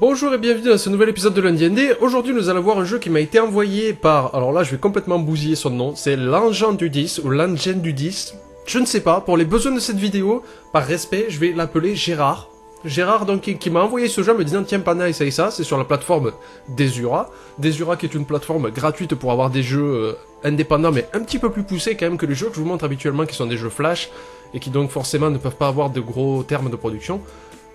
Bonjour et bienvenue dans ce nouvel épisode de Lundi ND. Aujourd'hui nous allons voir un jeu qui m'a été envoyé par... Alors là je vais complètement bousiller son nom. C'est l'engin du 10 ou l'engine du 10. Je ne sais pas, pour les besoins de cette vidéo, par respect, je vais l'appeler Gérard. Gérard donc qui m'a envoyé ce jeu en me disant tiens Panda essaye ça, c'est sur la plateforme Desura. Desura qui est une plateforme gratuite pour avoir des jeux indépendants mais un petit peu plus poussés quand même que les jeux que je vous montre habituellement qui sont des jeux flash et qui donc forcément ne peuvent pas avoir de gros termes de production.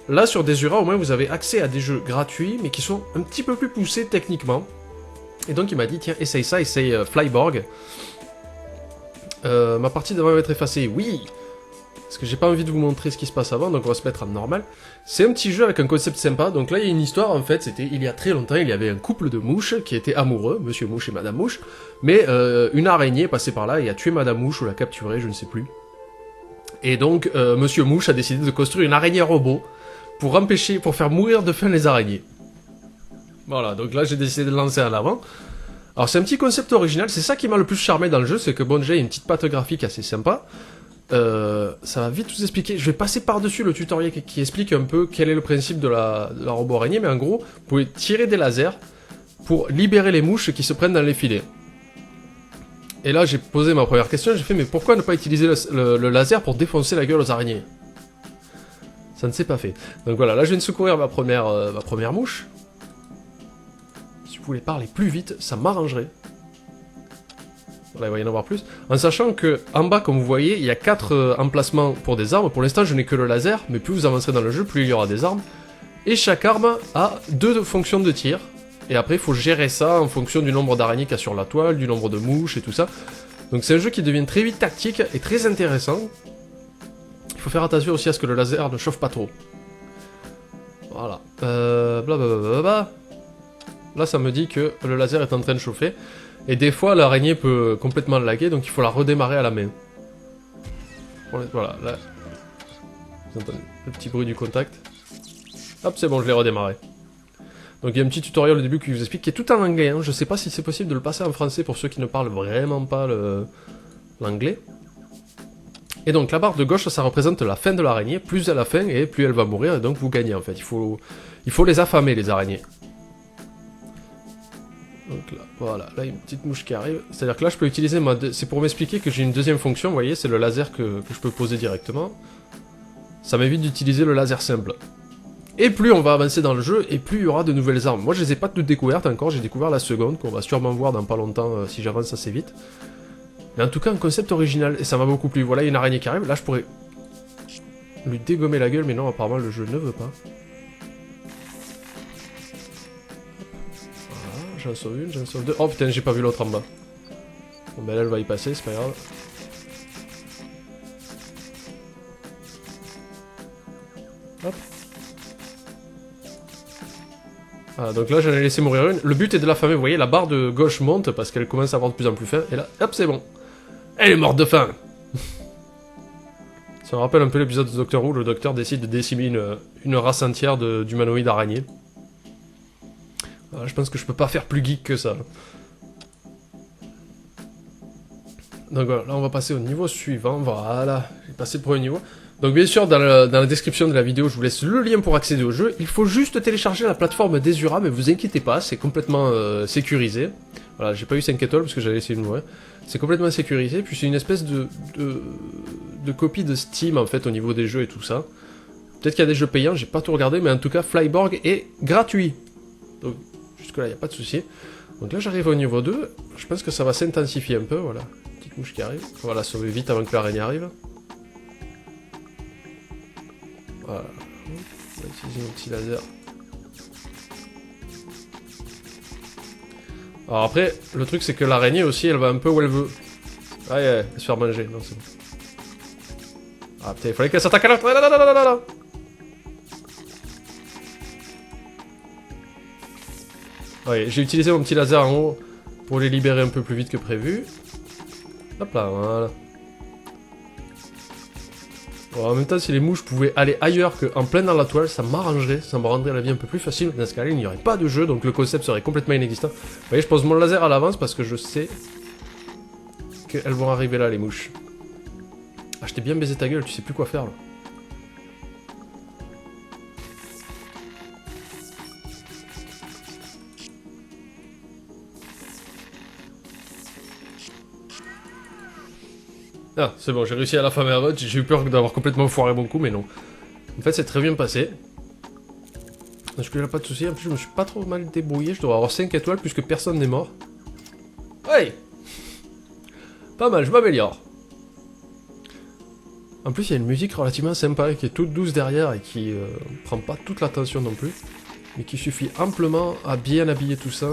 Là, sur Desura, au moins, vous avez accès à des jeux gratuits, mais qui sont un petit peu plus poussés techniquement. Et donc, il m'a dit, tiens, essaye ça, essaye Flyborg. Ma partie devrait être effacée, oui. Parce que j'ai pas envie de vous montrer ce qui se passe avant, donc on va se mettre en normal. C'est un petit jeu avec un concept sympa. Donc là, il y a une histoire, en fait, c'était il y a très longtemps, il y avait un couple de mouches qui étaient amoureux, Monsieur Mouche et Madame Mouche. Mais une araignée est passée par là et a tué Madame Mouche, ou l'a capturée, je ne sais plus. Et donc, Monsieur Mouche a décidé de construire une araignée robot pour faire mourir de faim les araignées. Voilà, donc là j'ai décidé de lancer en avant. Alors c'est un petit concept original, c'est ça qui m'a le plus charmé dans le jeu, c'est que bon déjà il y a une petite patte graphique assez sympa. Ça va vite vous expliquer, je vais passer par-dessus le tutoriel qui explique un peu quel est le principe de la robot araignée, mais en gros, vous pouvez tirer des lasers pour libérer les mouches qui se prennent dans les filets. Et là j'ai posé ma première question, j'ai fait mais pourquoi ne pas utiliser le laser pour défoncer la gueule aux araignées ? Ça ne s'est pas fait. Donc voilà, là je viens de secourir ma première mouche. Si vous voulez parler plus vite, ça m'arrangerait. Voilà, il va y en avoir plus. En sachant que en bas, comme vous voyez, il y a 4 emplacements pour des armes. Pour l'instant, je n'ai que le laser, mais plus vous avancerez dans le jeu, plus il y aura des armes. Et chaque arme a 2 fonctions de tir. Et après, il faut gérer ça en fonction du nombre d'araignées qu'il y a sur la toile, du nombre de mouches et tout ça. Donc c'est un jeu qui devient très vite tactique et très intéressant. Il faut faire attention aussi à ce que le laser ne chauffe pas trop. Voilà. Blablabla. Là, ça me dit que le laser est en train de chauffer. Et des fois, l'araignée peut complètement laguer, donc il faut la redémarrer à la main. Voilà, là. Vous entendez le petit bruit du contact. Hop, c'est bon, je l'ai redémarré. Donc il y a un petit tutoriel au début qui vous explique, qui est tout en anglais. Hein. Je sais pas si c'est possible de le passer en français pour ceux qui ne parlent vraiment pas l'anglais. Et donc la barre de gauche, ça représente la faim de l'araignée. Plus elle a faim et plus elle va mourir, et donc vous gagnez en fait. Il faut les affamer, les araignées. Donc là, voilà, là il y a une petite mouche qui arrive. C'est-à-dire que là je peux utiliser c'est pour m'expliquer que j'ai une deuxième fonction, vous voyez, c'est le laser que je peux poser directement. Ça m'évite d'utiliser le laser simple. Et plus on va avancer dans le jeu, et plus il y aura de nouvelles armes. Moi je les ai pas toutes découvertes encore, j'ai découvert la seconde, qu'on va sûrement voir dans pas longtemps si j'avance assez vite. Mais en tout cas, un concept original, et ça m'a beaucoup plu. Voilà, il y a une araignée qui arrive, là je pourrais lui dégommer la gueule, mais non, apparemment le jeu ne veut pas. Voilà, j'en sauve une, j'en sauve deux. Oh putain, j'ai pas vu l'autre en bas. Bon ben là, elle va y passer, c'est pas grave. Hop. Voilà, donc là j'en ai laissé mourir une. Le but est de la famer, vous voyez, la barre de gauche monte parce qu'elle commence à avoir de plus en plus faim, et là, hop, c'est bon. Elle est morte de faim. Ça me rappelle un peu l'épisode de Doctor Who, le docteur décide de décimer une race entière d'humanoïdes araignées. Voilà, je pense que je peux pas faire plus geek que ça. Donc voilà, là on va passer au niveau suivant, voilà, j'ai passé le premier niveau. Donc bien sûr, dans la description de la vidéo, je vous laisse le lien pour accéder au jeu. Il faut juste télécharger la plateforme Desura, mais vous inquiétez pas, c'est complètement sécurisé. Voilà, j'ai pas eu 5 étoiles parce que j'avais essayé de mourir. C'est complètement sécurisé, puis c'est une espèce de copie de Steam en fait au niveau des jeux et tout ça. Peut-être qu'il y a des jeux payants, j'ai pas tout regardé, mais en tout cas Flyborg est gratuit. Donc jusque là, il n'y a pas de souci. Donc là j'arrive au niveau 2, je pense que ça va s'intensifier un peu, voilà. Petite mouche qui arrive, on va la sauver vite avant que l'araignée arrive. Voilà, on va utiliser mon petit laser. Alors après, le truc c'est que l'araignée aussi, elle va un peu où elle veut. Ah, elle va se faire manger, non c'est bon. Ah putain, il fallait qu'elle s'attaque à la... Ouais, j'ai utilisé mon petit laser en haut pour les libérer un peu plus vite que prévu. Hop là, voilà. Bon, en même temps, si les mouches pouvaient aller ailleurs qu'en plein dans la toile, ça m'arrangerait, ça me rendrait la vie un peu plus facile. Dans ce cas-là, il n'y aurait pas de jeu, donc le concept serait complètement inexistant. Vous voyez, je pose mon laser à l'avance parce que je sais qu'elles vont arriver là, les mouches. Ah, je t'ai bien baisé ta gueule, tu sais plus quoi faire là. Ah, c'est bon, j'ai réussi à la fin avant, j'ai eu peur d'avoir complètement foiré mon coup, mais non. En fait, c'est très bien passé. Je n'ai pas de soucis, en plus je me suis pas trop mal débrouillé, je dois avoir 5 étoiles puisque personne n'est mort. Ouais. Pas mal, je m'améliore. En plus, il y a une musique relativement sympa qui est toute douce derrière et qui prend pas toute l'attention non plus. Mais qui suffit amplement à bien habiller tout ça.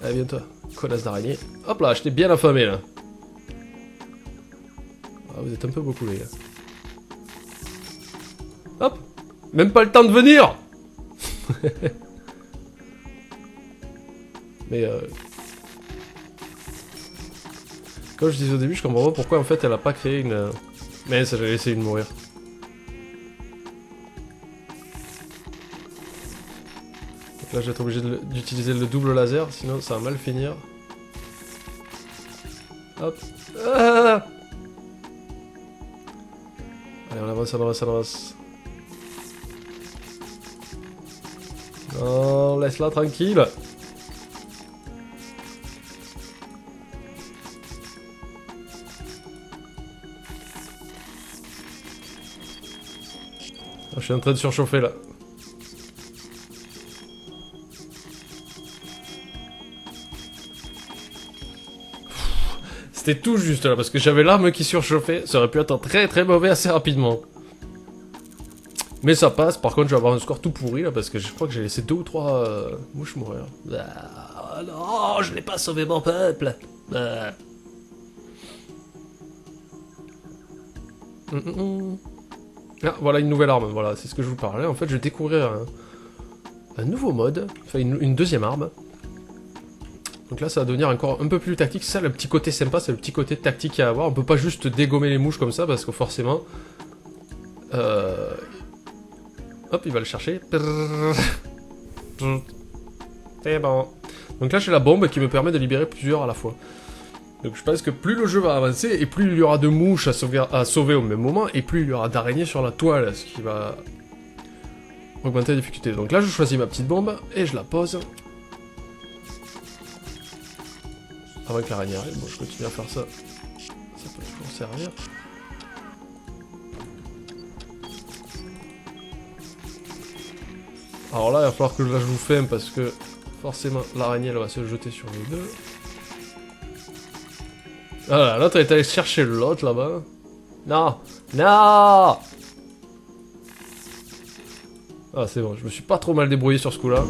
Allez, viens toi, connasse d'araignée. Hop là, je t'ai bien affamé là. Ah, vous êtes un peu beaucoup les gars. Hop. Même pas le temps de venir. Mais comme je disais au début, je comprends pas pourquoi en fait elle a pas créé une... Mais ça, j'allais essayer de mourir. Donc là, je vais être obligé d'utiliser le double laser, sinon ça va mal finir. Hop. Ah, allez, on avance, on avance, on avance. Non, laisse-la tranquille. Je suis en train de surchauffer là. C'était tout juste là, parce que j'avais l'arme qui surchauffait. Ça aurait pu être très très mauvais assez rapidement. Mais ça passe, par contre je vais avoir un score tout pourri là, parce que je crois que j'ai laissé 2 ou 3 mouches mourir. Ah, non, je n'ai pas sauvé mon peuple. Ah. Ah, voilà une nouvelle arme, voilà, c'est ce que je vous parlais. En fait, je vais découvrir un nouveau mode, enfin une deuxième arme. Donc là, ça va devenir encore un peu plus tactique. Ça, le petit côté sympa, c'est le petit côté tactique à avoir. On peut pas juste dégommer les mouches comme ça, parce que forcément... Hop, il va le chercher. C'est bon. Donc là, j'ai la bombe qui me permet de libérer plusieurs à la fois. Donc je pense que plus le jeu va avancer, et plus il y aura de mouches à sauver au même moment, et plus il y aura d'araignées sur la toile, ce qui va augmenter la difficulté. Donc là, je choisis ma petite bombe, et je la pose. Avant que l'araignée arrive, bon, je continue à faire ça. Ça peut toujours servir. Alors là, il va falloir que je la joue fin, parce que forcément, l'araignée, elle va se jeter sur les deux. Voilà, l'autre est allé chercher l'autre là-bas. Non! Non! Ah, c'est bon, je me suis pas trop mal débrouillé sur ce coup-là.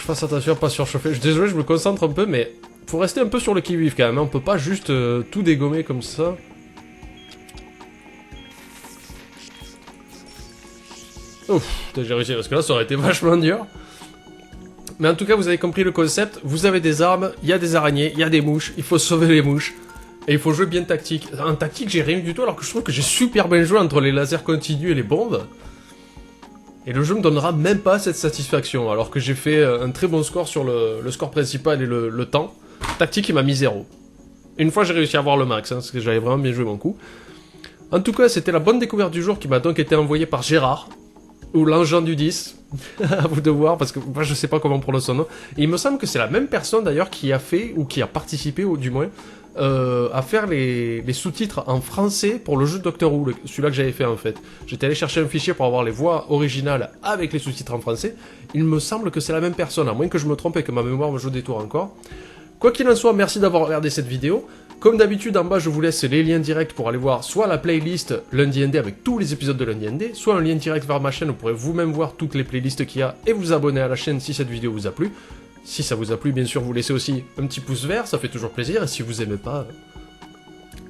Fasse attention à pas surchauffer. Je suis désolé, je me concentre un peu, mais faut rester un peu sur le qui-vive quand même. Hein. On peut pas juste tout dégommer comme ça. Ouf, j'ai réussi parce que là ça aurait été vachement dur. Mais en tout cas, vous avez compris le concept. Vous avez des armes, il y a des araignées, il y a des mouches. Il faut sauver les mouches. Et il faut jouer bien tactique. En tactique, j'ai rien du tout, alors que je trouve que j'ai super bien joué entre les lasers continus et les bombes. Et le jeu me donnera même pas cette satisfaction, alors que j'ai fait un très bon score sur le score principal et le temps. Tactique, il m'a mis 0. Une fois, j'ai réussi à avoir le max, hein, parce que j'avais vraiment bien joué mon coup. En tout cas, c'était la bonne découverte du jour qui m'a donc été envoyée par Gérard, ou l'engin du 10, à vous de voir, parce que moi je sais pas comment on prononce son nom. Et il me semble que c'est la même personne d'ailleurs qui a fait, ou qui a participé, ou du moins, à faire les sous-titres en français pour le jeu de Doctor Who, celui-là que j'avais fait en fait. J'étais allé chercher un fichier pour avoir les voix originales avec les sous-titres en français. Il me semble que c'est la même personne, à moins que je me trompe et que ma mémoire me joue des tours encore. Quoi qu'il en soit, merci d'avoir regardé cette vidéo. Comme d'habitude, en bas, je vous laisse les liens directs pour aller voir soit la playlist Lundi ND avec tous les épisodes de Lundi ND, soit un lien direct vers ma chaîne, vous pourrez vous-même voir toutes les playlists qu'il y a et vous abonner à la chaîne si cette vidéo vous a plu. Si ça vous a plu, bien sûr, vous laissez aussi un petit pouce vert, ça fait toujours plaisir, et si vous aimez pas,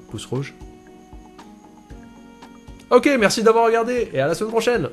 pouce rouge. Ok, merci d'avoir regardé, et à la semaine prochaine.